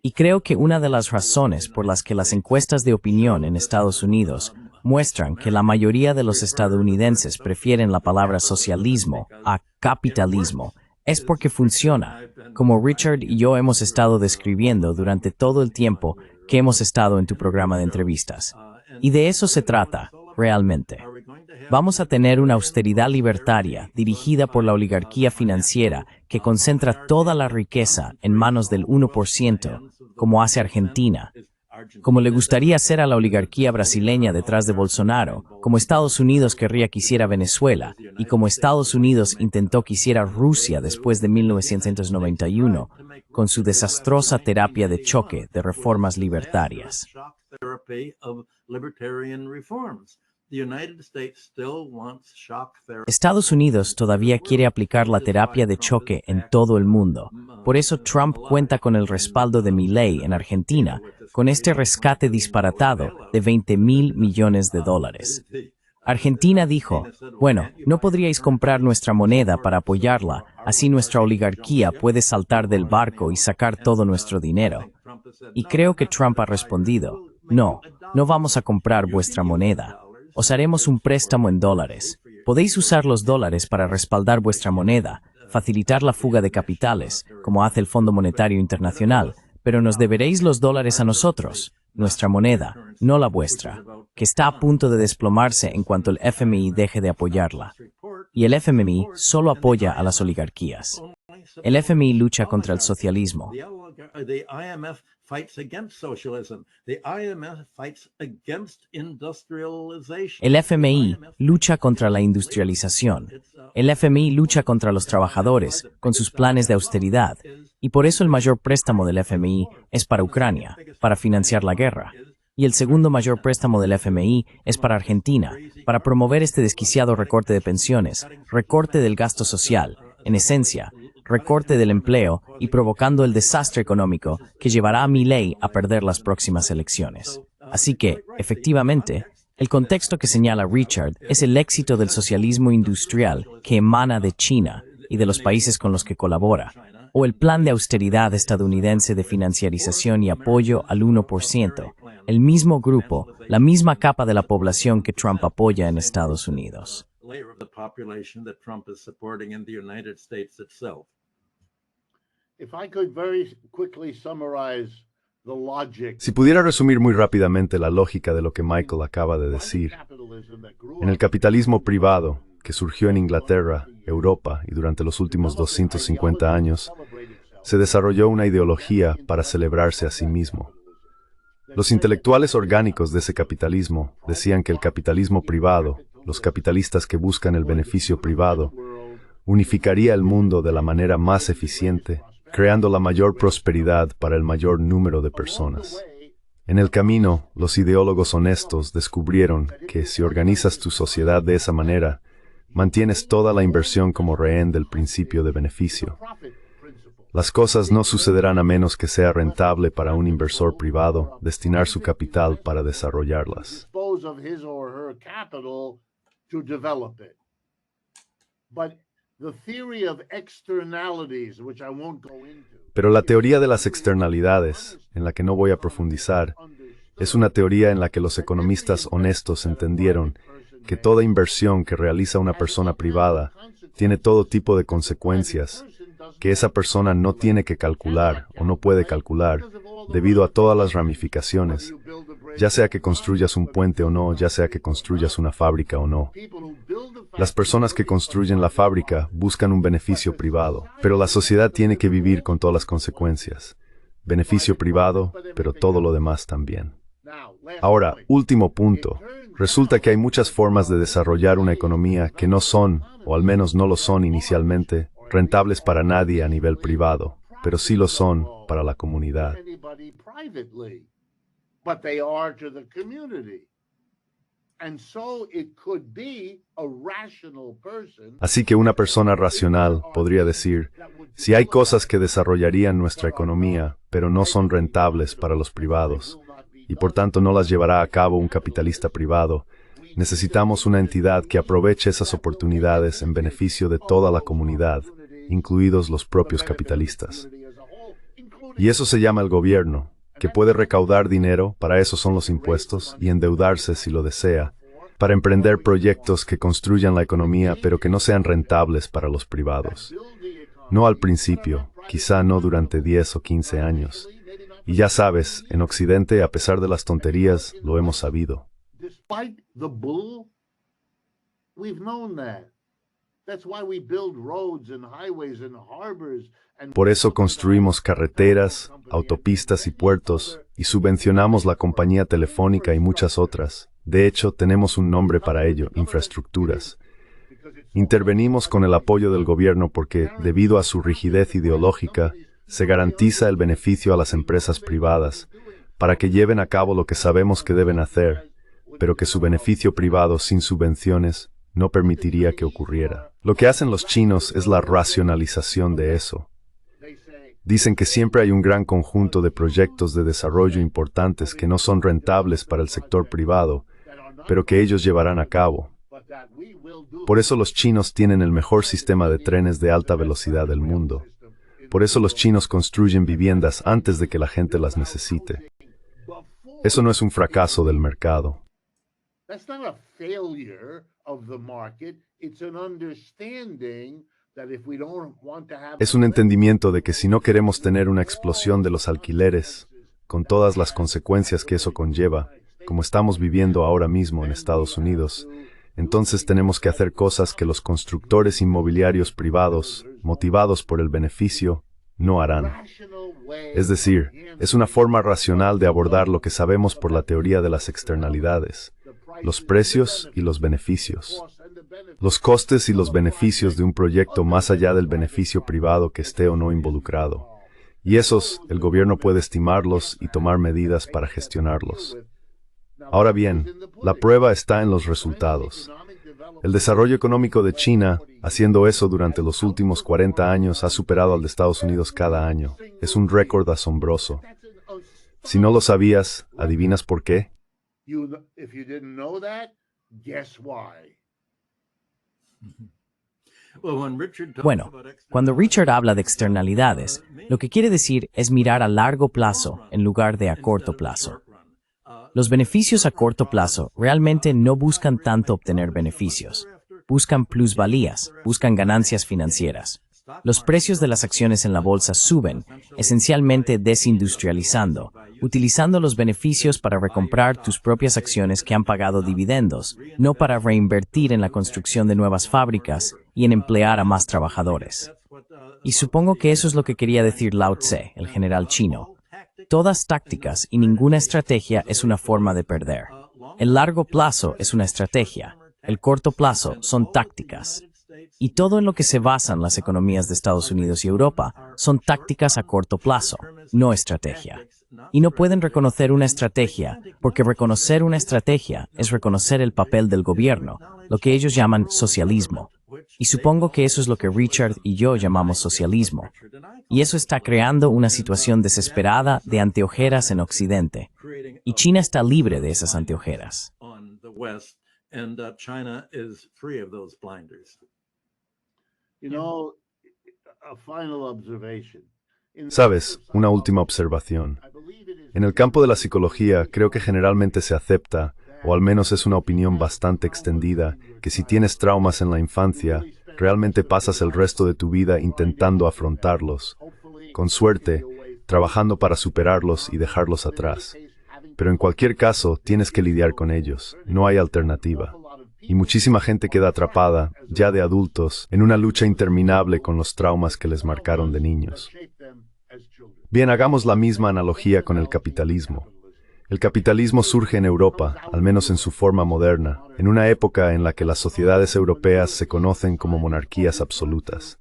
Y creo que una de las razones por las que las encuestas de opinión en Estados Unidos muestran que la mayoría de los estadounidenses prefieren la palabra socialismo a capitalismo es porque funciona, como Richard y yo hemos estado describiendo durante todo el tiempo que hemos estado en tu programa de entrevistas. Y de eso se trata, realmente. Vamos a tener una austeridad libertaria dirigida por la oligarquía financiera que concentra toda la riqueza en manos del 1%, como hace Argentina, como le gustaría hacer a la oligarquía brasileña detrás de Bolsonaro, como Estados Unidos querría que hiciera Venezuela y como Estados Unidos intentó que hiciera Rusia después de 1991, con su desastrosa terapia de choque de reformas libertarias. Estados Unidos todavía quiere aplicar la terapia de choque en todo el mundo. Por eso Trump cuenta con el respaldo de Milei en Argentina, con este rescate disparatado de $20.000 millones. Argentina dijo, bueno, no podríais comprar nuestra moneda para apoyarla, así nuestra oligarquía puede saltar del barco y sacar todo nuestro dinero. Y creo que Trump ha respondido, no, no vamos a comprar vuestra moneda. Os haremos un préstamo en dólares. Podéis usar los dólares para respaldar vuestra moneda, facilitar la fuga de capitales, como hace el Fondo Monetario Internacional, pero nos deberéis los dólares a nosotros, nuestra moneda, no la vuestra, que está a punto de desplomarse en cuanto el FMI deje de apoyarla. y el FMI solo apoya a las oligarquías. El FMI lucha contra el socialismo. El FMI lucha contra la industrialización. El FMI lucha contra los trabajadores con sus planes de austeridad. Y por eso el mayor préstamo del FMI es para Ucrania, para financiar la guerra. Y el segundo mayor préstamo del FMI es para Argentina, para promover este desquiciado recorte de pensiones, recorte del gasto social, en esencia, recorte del empleo y provocando el desastre económico que llevará a Milei a perder las próximas elecciones. Así que, efectivamente, el contexto que señala Richard es el éxito del socialismo industrial que emana de China y de los países con los que colabora, o el plan de austeridad estadounidense de financiarización y apoyo al 1%, el mismo grupo, la misma capa de la población que Trump apoya en Estados Unidos. Si pudiera resumir muy rápidamente la lógica de lo que Michael acaba de decir, en el capitalismo privado, que surgió en Inglaterra, Europa y durante los últimos 250 años, se desarrolló una ideología para celebrarse a sí mismo. Los intelectuales orgánicos de ese capitalismo decían que el capitalismo privado, los capitalistas que buscan el beneficio privado, unificaría el mundo de la manera más eficiente, creando la mayor prosperidad para el mayor número de personas. En el camino, los ideólogos honestos descubrieron que si organizas tu sociedad de esa manera, mantienes toda la inversión como rehén del principio de beneficio. Las cosas no sucederán a menos que sea rentable para un inversor privado destinar su capital para desarrollarlas. Pero la teoría de las externalidades, en la que no voy a profundizar, es una teoría en la que los economistas honestos entendieron que toda inversión que realiza una persona privada tiene todo tipo de consecuencias que esa persona no tiene que calcular o no puede calcular debido a todas las ramificaciones, ya sea que construyas un puente o no, ya sea que construyas una fábrica o no. Las personas que construyen la fábrica buscan un beneficio privado, pero la sociedad tiene que vivir con todas las consecuencias. Beneficio privado, pero todo lo demás también. Ahora, último punto. Resulta que hay muchas formas de desarrollar una economía que no son, o al menos no lo son inicialmente, rentables para nadie a nivel privado, pero sí lo son para la comunidad. Así que una persona racional podría decir, si hay cosas que desarrollarían nuestra economía, pero no son rentables para los privados, y por tanto no las llevará a cabo un capitalista privado, necesitamos una entidad que aproveche esas oportunidades en beneficio de toda la comunidad, incluidos los propios capitalistas. Y eso se llama el gobierno, que puede recaudar dinero, para eso son los impuestos, y endeudarse si lo desea, para emprender proyectos que construyan la economía pero que no sean rentables para los privados. No al principio, quizá no durante 10 o 15 años. Y ya sabes, en Occidente, a pesar de las tonterías, lo hemos sabido. Por eso construimos carreteras, autopistas y puertos, y subvencionamos la compañía telefónica y muchas otras. De hecho, tenemos un nombre para ello, infraestructuras. Intervenimos con el apoyo del gobierno porque, debido a su rigidez ideológica, se garantiza el beneficio a las empresas privadas, para que lleven a cabo lo que sabemos que deben hacer, pero que su beneficio privado sin subvenciones no permitiría que ocurriera. Lo que hacen los chinos es la racionalización de eso. Dicen que siempre hay un gran conjunto de proyectos de desarrollo importantes que no son rentables para el sector privado, pero que ellos llevarán a cabo. Por eso los chinos tienen el mejor sistema de trenes de alta velocidad del mundo. Por eso los chinos construyen viviendas antes de que la gente las necesite. Eso no es un fracaso del mercado. Es un entendimiento de que si no queremos tener una explosión de los alquileres, con todas las consecuencias que eso conlleva, como estamos viviendo ahora mismo en Estados Unidos, entonces tenemos que hacer cosas que los constructores inmobiliarios privados, motivados por el beneficio, no harán. Es decir, es una forma racional de abordar lo que sabemos por la teoría de las externalidades, los precios y los beneficios. Los costes y los beneficios de un proyecto más allá del beneficio privado que esté o no involucrado. Y esos, el gobierno puede estimarlos y tomar medidas para gestionarlos. Ahora bien, la prueba está en los resultados. El desarrollo económico de China, haciendo eso durante los últimos 40 años, ha superado al de Estados Unidos cada año. Es un récord asombroso. Si no lo sabías, ¿adivinas por qué? Bueno, cuando Richard habla de externalidades, lo que quiere decir es mirar a largo plazo en lugar de a corto plazo. Los beneficios a corto plazo realmente no buscan tanto obtener beneficios. Buscan plusvalías, buscan ganancias financieras. Los precios de las acciones en la bolsa suben, esencialmente desindustrializando, utilizando los beneficios para recomprar tus propias acciones que han pagado dividendos, no para reinvertir en la construcción de nuevas fábricas y en emplear a más trabajadores. Y supongo que eso es lo que quería decir Lao Tse, el general chino. Todas tácticas y ninguna estrategia es una forma de perder. El largo plazo es una estrategia, el corto plazo son tácticas. Y todo en lo que se basan las economías de Estados Unidos y Europa son tácticas a corto plazo, no estrategia. Y no pueden reconocer una estrategia, porque reconocer una estrategia es reconocer el papel del gobierno, lo que ellos llaman socialismo. Y supongo que eso es lo que Richard y yo llamamos socialismo. Y eso está creando una situación desesperada de anteojeras en Occidente. Y China está libre de esas anteojeras. Sabes, una última observación. En el campo de la psicología, creo que generalmente se acepta, o al menos es una opinión bastante extendida, que si tienes traumas en la infancia, realmente pasas el resto de tu vida intentando afrontarlos, con suerte, trabajando para superarlos y dejarlos atrás. Pero en cualquier caso, tienes que lidiar con ellos, no hay alternativa. Y muchísima gente queda atrapada, ya de adultos, en una lucha interminable con los traumas que les marcaron de niños. Bien, hagamos la misma analogía con el capitalismo. El capitalismo surge en Europa, al menos en su forma moderna, en una época en la que las sociedades europeas se conocen como monarquías absolutas.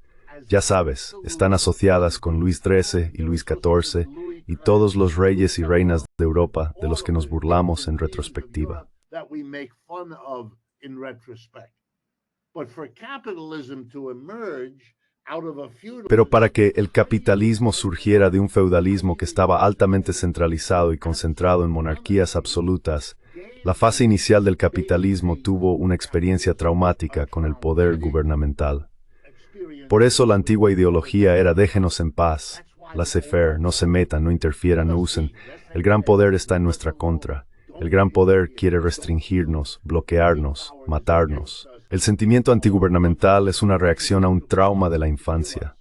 Ya sabes, están asociadas con Luis XIII y Luis XIV y todos los reyes y reinas de Europa de los que nos burlamos en retrospectiva. Pero para que el capitalismo surgiera de un feudalismo que estaba altamente centralizado y concentrado en monarquías absolutas, la fase inicial del capitalismo tuvo una experiencia traumática con el poder gubernamental. Por eso la antigua ideología era déjenos en paz, laissez-faire, no se metan, no interfieran, no usen. El gran poder está en nuestra contra. El gran poder quiere restringirnos, bloquearnos, matarnos. El sentimiento antigubernamental es una reacción a un trauma de la infancia.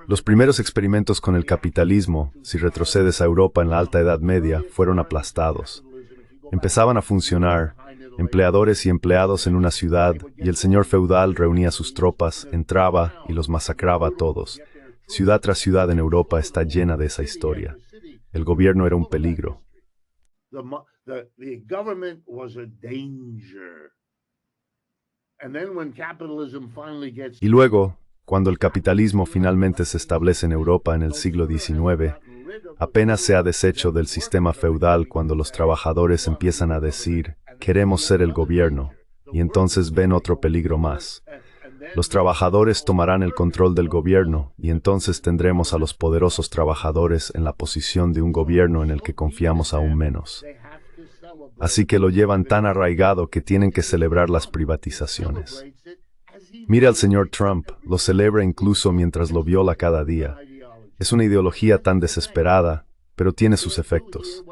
Los primeros experimentos con el capitalismo, si retrocedes a Europa en la Alta Edad Media, fueron aplastados. Empezaban a funcionar, empleadores y empleados en una ciudad, y el señor feudal reunía sus tropas, entraba y los masacraba a todos. Ciudad tras ciudad en Europa está llena de esa historia. El gobierno era un peligro. Y luego, cuando el capitalismo finalmente se establece en Europa en el siglo XIX, apenas se ha deshecho del sistema feudal cuando los trabajadores empiezan a decir, queremos ser el gobierno, y entonces ven otro peligro más. Los trabajadores tomarán el control del gobierno, y entonces tendremos a los poderosos trabajadores en la posición de un gobierno en el que confiamos aún menos. Así que lo llevan tan arraigado que tienen que celebrar las privatizaciones. Mira al señor Trump, lo celebra incluso mientras lo viola cada día. Es una ideología tan desesperada, pero tiene sus efectos.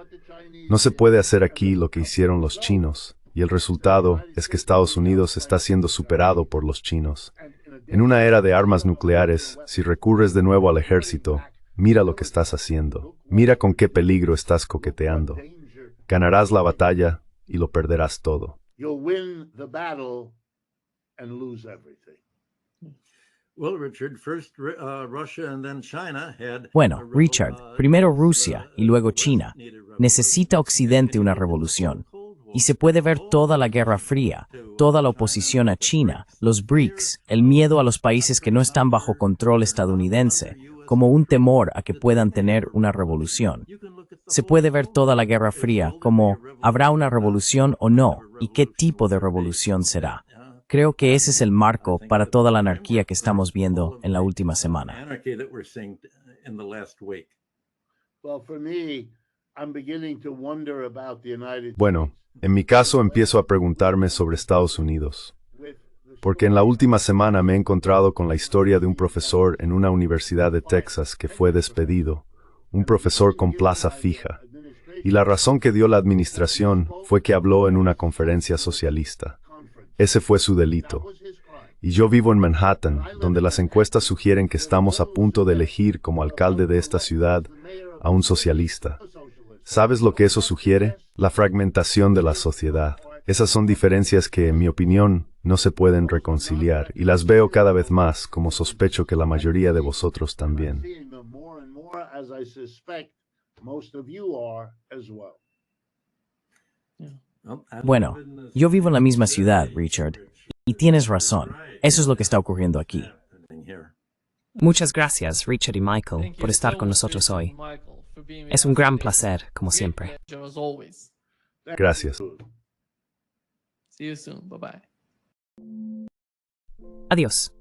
No se puede hacer aquí lo que hicieron los chinos, y el resultado es que Estados Unidos está siendo superado por los chinos. En una era de armas nucleares, si recurres de nuevo al ejército, mira lo que estás haciendo. Mira con qué peligro estás coqueteando. Ganarás la batalla y lo perderás todo. you'll win the battle and lose everything. Bueno, Richard, primero Rusia y luego China. Necesita Occidente una revolución. Y se puede ver toda la Guerra Fría, toda la oposición a China, los BRICS, el miedo a los países que no están bajo control estadounidense, como un temor a que puedan tener una revolución. Se puede ver toda la Guerra Fría como ¿habrá una revolución o no? ¿Y qué tipo de revolución será? Creo que ese es el marco para toda la anarquía que estamos viendo en la última semana. Bueno, en mi caso empiezo a preguntarme sobre Estados Unidos, porque en la última semana me he encontrado con la historia de un profesor en una universidad de Texas que fue despedido, un profesor con plaza fija, y la razón que dio la administración fue que habló en una conferencia socialista. Ese fue su delito. Y yo vivo en Manhattan, donde las encuestas sugieren que estamos a punto de elegir como alcalde de esta ciudad a un socialista. ¿Sabes lo que eso sugiere? La fragmentación de la sociedad. Esas son diferencias que, en mi opinión, no se pueden reconciliar, y las veo cada vez más, como sospecho que la mayoría de vosotros también. Bueno, yo vivo en la misma ciudad, Richard, y tienes razón. Eso es lo que está ocurriendo aquí. Muchas gracias, Richard y Michael, por estar con nosotros hoy. Es un gran placer, como siempre. Gracias. Adiós.